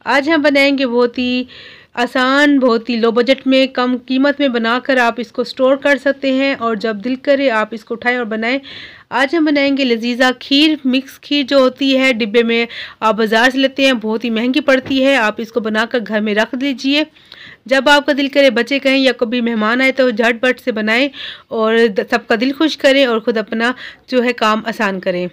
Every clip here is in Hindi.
आज हम बनाएंगे बहुत ही आसान, बहुत ही लो बजट में, कम कीमत में बनाकर आप इसको स्टोर कर सकते हैं और जब दिल करे आप इसको उठाएं और बनाएं। आज हम बनाएंगे लजीज़ा खीर। मिक्स खीर जो होती है डिब्बे में आप बाज़ार से लेते हैं, बहुत ही महंगी पड़ती है। आप इसको बनाकर घर में रख लीजिए, जब आपका दिल करे, बच्चे कहें या कभी मेहमान आए तो झटपट से बनाएं और सबका दिल खुश करें और ख़ुद अपना जो है काम आसान करें।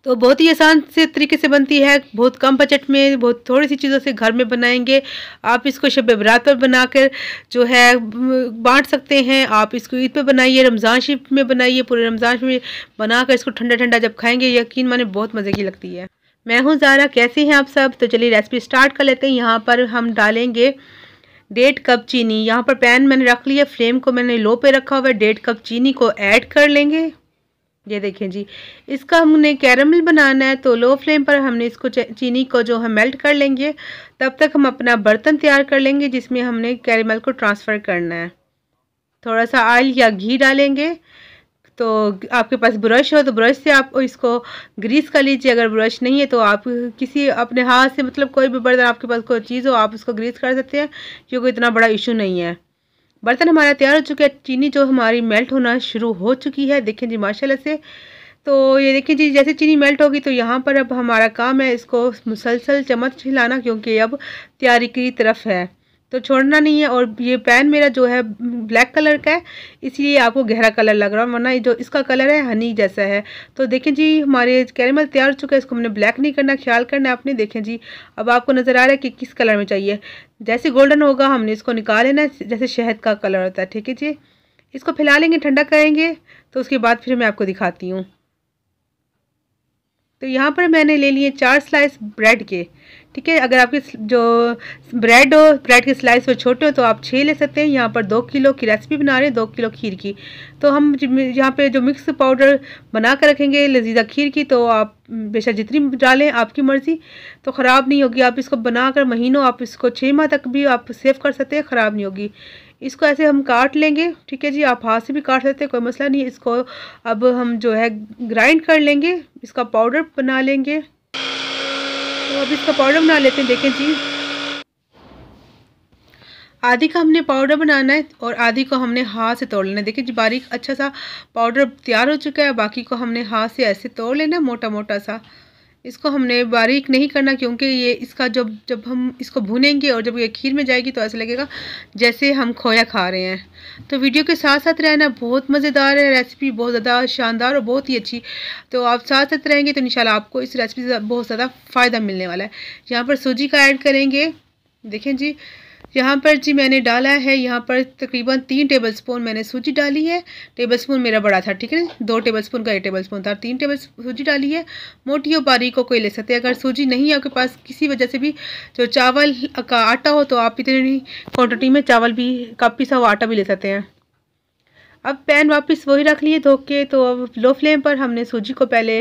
तो बहुत ही आसान से तरीके से बनती है, बहुत कम बजट में, बहुत थोड़ी सी चीज़ों से घर में बनाएंगे। आप इसको शब बरात पर बनाकर जो है बांट सकते हैं। आप इसको ईद पे बनाइए, रमज़ान शरीफ में बनाइए, पूरे रमज़ान में बनाकर इसको ठंडा ठंडा जब खाएंगे यकीन माने बहुत मज़े की लगती है। मैं हूँ ज़ारा, कैसे हैं आप सब? तो चलिए रेसिपी स्टार्ट कर लेते हैं। यहाँ पर हम डालेंगे 1.5 कप चीनी। यहाँ पर पैन मैंने रख लिया, फ्लेम को मैंने लो पे रखा हुआ है। 1.5 कप चीनी को ऐड कर लेंगे। ये देखें जी, इसका हमने कैरमल बनाना है तो लो फ्लेम पर हमने इसको चीनी को जो है मेल्ट कर लेंगे। तब तक हम अपना बर्तन तैयार कर लेंगे जिसमें हमने कैरमल को ट्रांसफ़र करना है। थोड़ा सा ऑयल या घी डालेंगे। तो आपके पास ब्रश हो तो ब्रश से आप इसको ग्रीस कर लीजिए। अगर ब्रश नहीं है तो आप किसी अपने हाथ से, मतलब कोई भी बर्तन आपके पास कोई चीज़ हो आप उसको ग्रीस कर सकते हैं, क्योंकि इतना बड़ा इशू नहीं है। बर्तन हमारा तैयार हो चुका है। चीनी जो हमारी मेल्ट होना शुरू हो चुकी है, देखें जी माशाल्लाह से। तो ये देखिए जी, जैसे चीनी मेल्ट होगी तो यहाँ पर अब हमारा काम है इसको मुसलसल चम्मच हिलाना, क्योंकि अब तैयारी की तरफ है तो छोड़ना नहीं है। और ये पैन मेरा जो है ब्लैक कलर का है, इसलिए आपको गहरा कलर लग रहा है, वरना जो इसका कलर है हनी जैसा है। तो देखें जी, हमारे कैरमल तैयार हो चुका है। इसको हमने ब्लैक नहीं करना, ख्याल करना है आपने। देखें जी, अब आपको नज़र आ रहा है कि किस कलर में चाहिए। जैसे गोल्डन होगा हमने इसको निकाल लेना, जैसे शहद का कलर होता है। ठीक है जी, इसको फैला लेंगे, ठंडा करेंगे तो उसके बाद फिर मैं आपको दिखाती हूँ। तो यहाँ पर मैंने ले लिए 4 स्लाइस ब्रेड के। ठीक है, अगर आपके जो ब्रेड हो, ब्रेड के स्लाइस वो छोटे हो तो आप 6 ले सकते हैं। यहाँ पर 2 किलो की रेसिपी बना रहे हैं, 2 किलो खीर की। तो हम यहाँ पे जो मिक्स पाउडर बना कर रखेंगे लजीज़ा खीर की, तो आप बेशक जितनी डालें आपकी मर्ज़ी, तो ख़राब नहीं होगी। आप इसको बनाकर महीनों, आप इसको 6 माह तक भी आप सेव कर सकते हैं, ख़राब नहीं होगी। इसको ऐसे हम काट लेंगे। ठीक है जी, आप हाथ से भी काट सकते हैं, कोई मसला नहीं है। इसको अब हम जो है ग्राइंड कर लेंगे, इसका पाउडर बना लेंगे। तो अब इसका पाउडर बना लेते हैं। देखें जी, आधी का हमने पाउडर बनाना है और आधी को हमने हाथ से तोड़ लेना है। देखिए जी, बारीक अच्छा सा पाउडर तैयार हो चुका है। बाकी को हमने हाथ से ऐसे तोड़ लेना, मोटा मोटा सा। इसको हमने बारीक नहीं करना, क्योंकि ये इसका जब हम इसको भूनेंगे और जब ये खीर में जाएगी तो ऐसा लगेगा जैसे हम खोया खा रहे हैं। तो वीडियो के साथ साथ रहना, बहुत मज़ेदार है रेसिपी, बहुत ज़्यादा शानदार और बहुत ही अच्छी। तो आप साथ साथ रहेंगे तो इंशाल्लाह आपको इस रेसिपी से बहुत ज़्यादा फ़ायदा मिलने वाला है। यहाँ पर सूजी का ऐड करेंगे। देखें जी, यहाँ पर जी मैंने डाला है, यहाँ पर तकरीबन 3 टेबलस्पून मैंने सूजी डाली है। टेबलस्पून मेरा बड़ा था, ठीक है, 2 टेबलस्पून का 1 टेबलस्पून था, 3 टेबल सूजी डाली है। मोटी और बारीक को कोई ले सकते हैं। अगर सूजी नहीं है आपके पास किसी वजह से भी, जो चावल का आटा हो तो आप इतनी क्वान्टिटी में चावल भी का पिसा हुआ आटा भी ले सकते हैं। अब पैन वापस वही रख लिए धो के। तो अब लो फ्लेम पर हमने सूजी को पहले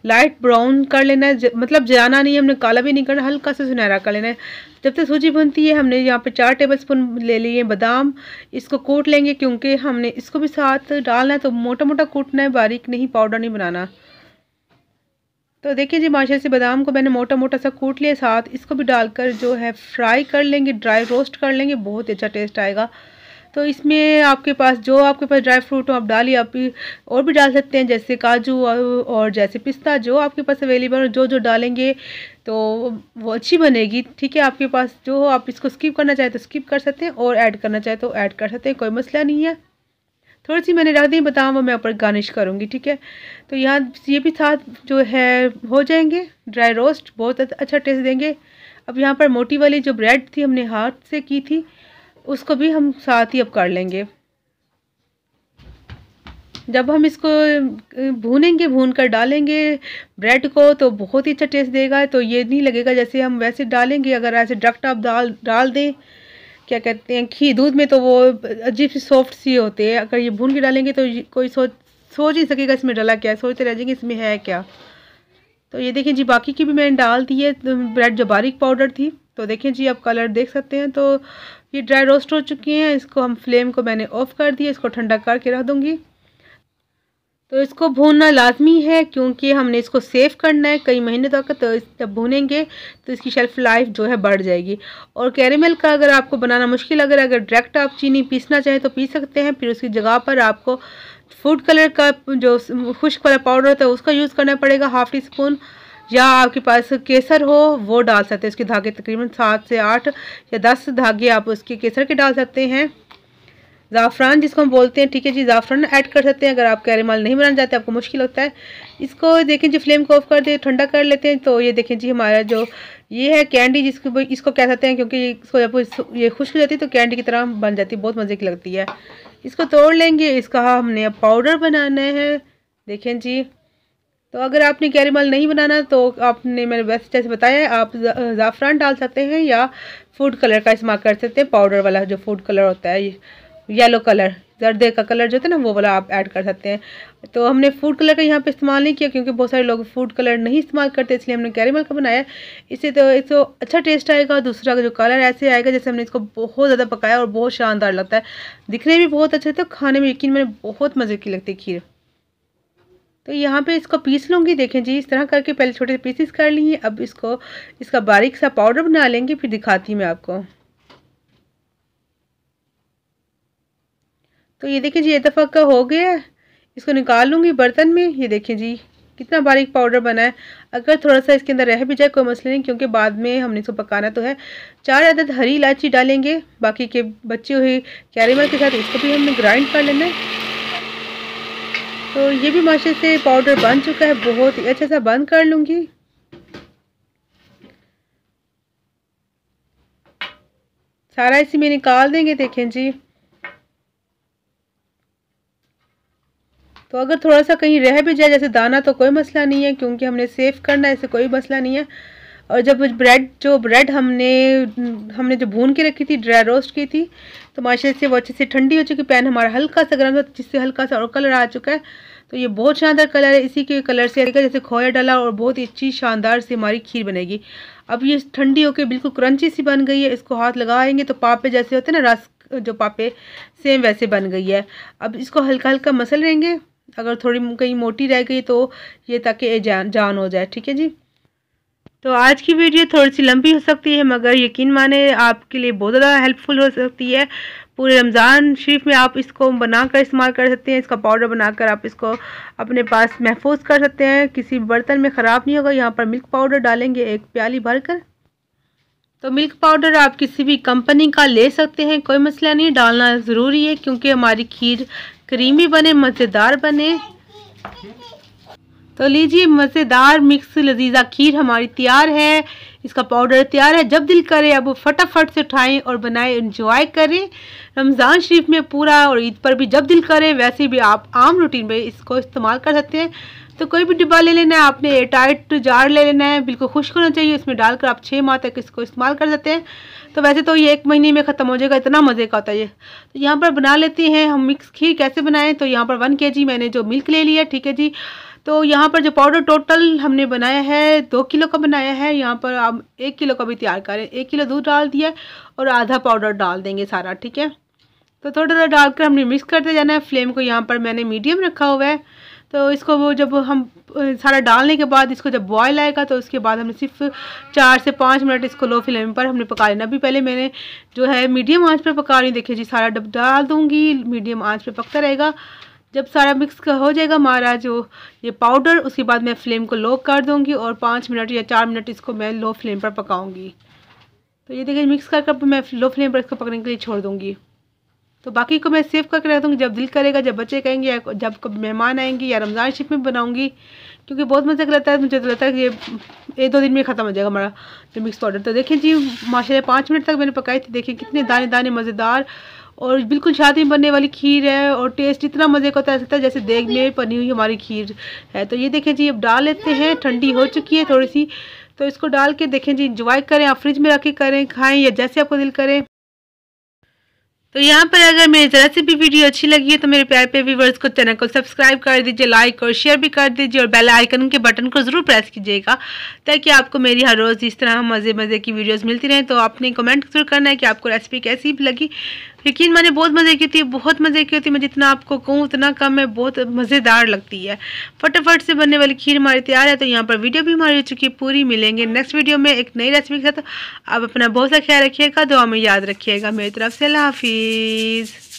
लाइट ब्राउन कर लेना है, मतलब जलाना नहीं है, हमने काला भी नहीं करना, हल्का सा सुनहरा कर लेना है। जब तक सूजी भुनती है हमने यहाँ पे 4 टेबलस्पून ले लिए बादाम। इसको कूट लेंगे, क्योंकि हमने इसको भी साथ डालना है, तो मोटा मोटा कूटना है, बारीक नहीं, पाउडर नहीं बनाना। तो देखिए जी, माशा से बादाम को मैंने मोटा मोटा सा कूट लिया, साथ इसको भी डालकर जो है फ्राई कर लेंगे, ड्राई रोस्ट कर लेंगे, बहुत अच्छा टेस्ट आएगा। तो इसमें आपके पास ड्राई फ्रूट हो आप डालिए, आप और भी डाल सकते हैं, जैसे काजू और जैसे पिस्ता, जो आपके पास अवेलेबल हो, जो डालेंगे तो वो अच्छी बनेगी। ठीक है, आपके पास जो हो, आप इसको स्किप करना चाहे तो स्किप कर सकते हैं और ऐड करना चाहे तो ऐड कर सकते हैं, कोई मसला नहीं है। थोड़ी सी मैंने रख दी बादाम, वो मैं ऊपर गार्निश करूँगी। ठीक है, तो यहाँ ये भी साथ जो है हो जाएंगे ड्राई रोस्ट, बहुत अच्छा टेस्ट देंगे। अब यहाँ पर मोटी वाली जो ब्रेड थी हमने हाथ से की थी, उसको भी हम साथ ही अब कर लेंगे। जब हम इसको भूनेंगे, भून कर डालेंगे ब्रेड को, तो बहुत ही अच्छा टेस्ट देगा। तो ये नहीं लगेगा जैसे हम वैसे डालेंगे, अगर ऐसे डायरेक्ट आप डाल दें, क्या कहते हैं, घी दूध में, तो वो अजीब सी सॉफ्ट सी होते हैं। अगर ये भून के डालेंगे तो कोई सोच ही सकेगा इसमें डाला क्या है, सोचते रह जाएंगे इसमें है क्या। तो ये देखें जी, बाकी की भी मैंने डाल दी है ब्रेड जो बारीक पाउडर थी। तो देखें जी, आप कलर देख सकते हैं। तो ये ड्राई रोस्ट हो चुकी हैं। इसको हम फ्लेम को मैंने ऑफ़ कर दिया, इसको ठंडा करके रख दूँगी। तो इसको भूनना लाजमी है क्योंकि हमने इसको सेव करना है कई महीने तक। तो जब भूनेंगे तो इसकी शेल्फ लाइफ जो है बढ़ जाएगी। और कैरेमल का अगर आपको बनाना मुश्किल अगर डायरेक्ट आप चीनी पीसना चाहें तो पीस सकते हैं। फिर उसकी जगह पर आपको फूड कलर का जो खुश्क वाला पाउडर होता है उसका यूज़ करना पड़ेगा, हाफ टी स्पून। या आपके पास केसर हो वो डाल सकते हैं। उसके धागे तकरीबन 7 से 8 या 10 धागे आप उसके केसर के डाल सकते हैं। ज़ाफ़रान जिसको हम बोलते हैं, ठीक है जी, ज़ाफ़रान ऐड कर सकते हैं अगर आप कैरेमल नहीं बनाना चाहते, आपको मुश्किल लगता है। इसको देखें जी, फ्लेम को ऑफ कर दे, ठंडा कर लेते हैं। तो ये देखें जी, हमारा जो ये है कैंडी इसको कह सकते हैं क्योंकि इसको जब ये खुश्क हो जाती है तो कैंडी की तरह बन जाती है, बहुत मज़े की लगती है। इसको तोड़ लेंगे। इसका हमने अब पाउडर बनाना है, देखें जी। तो अगर आपने कैरेमल नहीं बनाना तो आपने मैंने वैसे जैसे बताया है आप ज़ाफ़रान डाल सकते हैं या फूड कलर का इस्तेमाल कर सकते हैं, पाउडर वाला जो फूड कलर होता है, येलो कलर, जर्दे का कलर जो होता है ना वो वाला आप ऐड कर सकते हैं। तो हमने फूड कलर का यहाँ पे इस्तेमाल नहीं किया क्योंकि बहुत सारे लोग फूड कलर नहीं इस्तेमाल करते, इसलिए हमने कैरेमल का बनाया। इससे तो एक तो अच्छा टेस्ट आएगा, दूसरा जो कलर ऐसे आएगा जैसे हमने इसको बहुत ज़्यादा पकाया और बहुत शानदार लगता है, दिखने में भी बहुत अच्छा था, खाने में यकीन मैंने बहुत मज़े की लगती है खीर। तो यहाँ पे इसको पीस लूँगी, देखें जी, इस तरह करके पहले छोटे पीसेस कर लिए। अब इसका बारीक सा पाउडर बना लेंगे, फिर दिखाती मैं आपको। तो ये देखिए जी, ये दफ़ा का हो गया है। इसको निकाल लूँगी बर्तन में। ये देखें जी कितना बारीक पाउडर बना है। अगर थोड़ा सा इसके अंदर रह भी जाए कोई मसला नहीं क्योंकि बाद में हमने इसको पकाना तो है। 4 अदद हरी इलायची डालेंगे, बाकी के बची हुई कैरेमल के साथ इसको भी हमने ग्राइंड कर लेना है। तो ये भी माशाल्लाह से पाउडर बन चुका है, बहुत ही अच्छा सा बंद कर लूँगी। सारा इसी में निकाल देंगे, देखें जी। तो अगर थोड़ा सा कहीं रह भी जाए जैसे दाना तो कोई मसला नहीं है क्योंकि हमने सेव करना है, ऐसे कोई मसला नहीं है। और जब ब्रेड हमने जो भून के रखी थी, ड्राई रोस्ट की थी, तो माशाल्लाह से वो अच्छे से ठंडी हो चुकी। पैन हमारा हल्का सा गर्म था जिससे हल्का सा और कलर आ चुका है। तो ये बहुत शानदार कलर है, इसी के कलर से जैसे खोया डाला और बहुत ही अच्छी शानदार से हमारी खीर बनेगी। अब ये ठंडी होकर बिल्कुल क्रंची सी बन गई है। इसको हाथ लगाएंगे तो पापे जैसे होते हैं ना, रस जो पापे सेम वैसे बन गई है। अब इसको हल्का हल्का मसल लेंगे, अगर थोड़ी कहीं मोटी रह गई तो ये ताकि जान हो जाए, ठीक है जी। तो आज की वीडियो थोड़ी सी लंबी हो सकती है मगर यकीन माने आपके लिए बहुत ज़्यादा हेल्पफुल हो सकती है। पूरे रमज़ान शरीफ में आप इसको बनाकर इस्तेमाल कर सकते हैं। इसका पाउडर बनाकर आप इसको अपने पास महफूज कर सकते हैं, किसी बर्तन में ख़राब नहीं होगा। यहाँ पर मिल्क पाउडर डालेंगे 1 प्याली भरकर। तो मिल्क पाउडर आप किसी भी कंपनी का ले सकते हैं, कोई मसला नहीं, डालना ज़रूरी है क्योंकि हमारी खीर क्रीमी बने, मज़ेदार बने। तो लीजिए, मज़ेदार मिक्स लजीजा खीर हमारी तैयार है। इसका पाउडर तैयार है। जब दिल करे अब फटाफट से उठाएं और बनाएं, एंजॉय करें। रमज़ान शरीफ में पूरा और ईद पर भी जब दिल करे, वैसे भी आप आम रूटीन में इसको इस्तेमाल कर सकते हैं। तो कोई भी डिब्बा ले लेना है आपने, एयरटाइट जार ले लेना है, बिल्कुल खुश्क होना चाहिए। इसमें डालकर आप 6 माह तक इसको इस्तेमाल कर सकते हैं। तो वैसे तो ये 1 महीने में ख़त्म हो जाएगा, इतना मज़े का होता है ये। तो यहाँ पर बना लेते हैं हम मिक्स खीर। कैसे बनाएं? तो यहाँ पर 1 kg मैंने जो मिल्क ले लिया, ठीक है जी। तो यहाँ पर जो पाउडर टोटल हमने बनाया है 2 किलो का बनाया है। यहाँ पर आप 1 किलो का भी तैयार करें। 1 किलो दूध डाल दिया और आधा पाउडर डाल देंगे सारा, ठीक है। तो थोड़ा थोड़ा डालकर हमने मिक्स करते जाना है। फ्लेम को यहाँ पर मैंने मीडियम रखा हुआ है। तो इसको वो जब हम सारा डालने के बाद इसको जब बॉयल आएगा तो उसके बाद हमने सिर्फ 4 से 5 मिनट इसको लो फ्लेम पर हमने पका लेना। अभी पहले मैंने जो है मीडियम आंच पर पका रही, देखिए जी, सारा डब डाल दूँगी, मीडियम आंच पर पकता रहेगा। जब सारा मिक्स हो जाएगा हमारा जो ये पाउडर, उसके बाद मैं फ्लेम को लो कर दूँगी और 5 मिनट या 4 मिनट इसको मैं लो फ्लेम पर पकाऊँगी। तो ये देखिए मिक्स कर मैं लो फ्लेम पर इसको पकने के लिए छोड़ दूँगी। तो बाकी को मैं सेव करके रख दूँगी, जब दिल करेगा, जब बच्चे कहेंगे या जब मेहमान आएंगे या रमज़ान शरीफ में बनाऊँगी, क्योंकि बहुत मज़े का लगता है। मुझे तो लगता है कि ये 1-2 दिन में ख़त्म हो जाएगा हमारा जो मिक्स पाउडर। तो देखिए जी, माशाल्लाह 5 मिनट तक मैंने पकाई थी। देखिए कितने दाने दाने मज़ेदार और बिल्कुल शादी में बनने वाली खीर है। और टेस्ट इतना मज़े का होता है जैसे देग में बनी हुई हमारी खीर है। तो ये देखें जी, अब डाल लेते हैं। ठंडी हो चुकी है थोड़ी सी, तो इसको डाल के देखें जी, इंजॉय करें। आप फ्रिज में रख के करें, खाएँ या जैसे आपको दिल करे। तो यहाँ पर अगर मेरी ज़रा सी भी वीडियो अच्छी लगी है तो मेरे प्यारे प्यारे व्यूअर्स को चैनल को सब्सक्राइब कर दीजिए, लाइक और शेयर भी कर दीजिए और बेल आइकन के बटन को ज़रूर प्रेस कीजिएगा ताकि आपको मेरी हर रोज़ इस तरह मज़े की वीडियोस मिलती रहें। तो आपने कमेंट ज़रूर करना है कि आपको रेसिपी कैसी भी लगी। यकीन माने बहुत मज़े की होती है, बहुत मज़े की होती है। मैं जितना आपको कहूँ उतना कम है, बहुत मज़ेदार लगती है। फटाफट से बनने वाली खीर हमारी तैयार है। तो यहाँ पर वीडियो भी हमारी हो चुकी है पूरी। मिलेंगे नेक्स्ट वीडियो में एक नई रेसिपी के साथ। आप अपना बहुत सा ख्याल रखिएगा, दुआ में याद रखिएगा। मेरी तरफ से अल्लाह हाफिज़।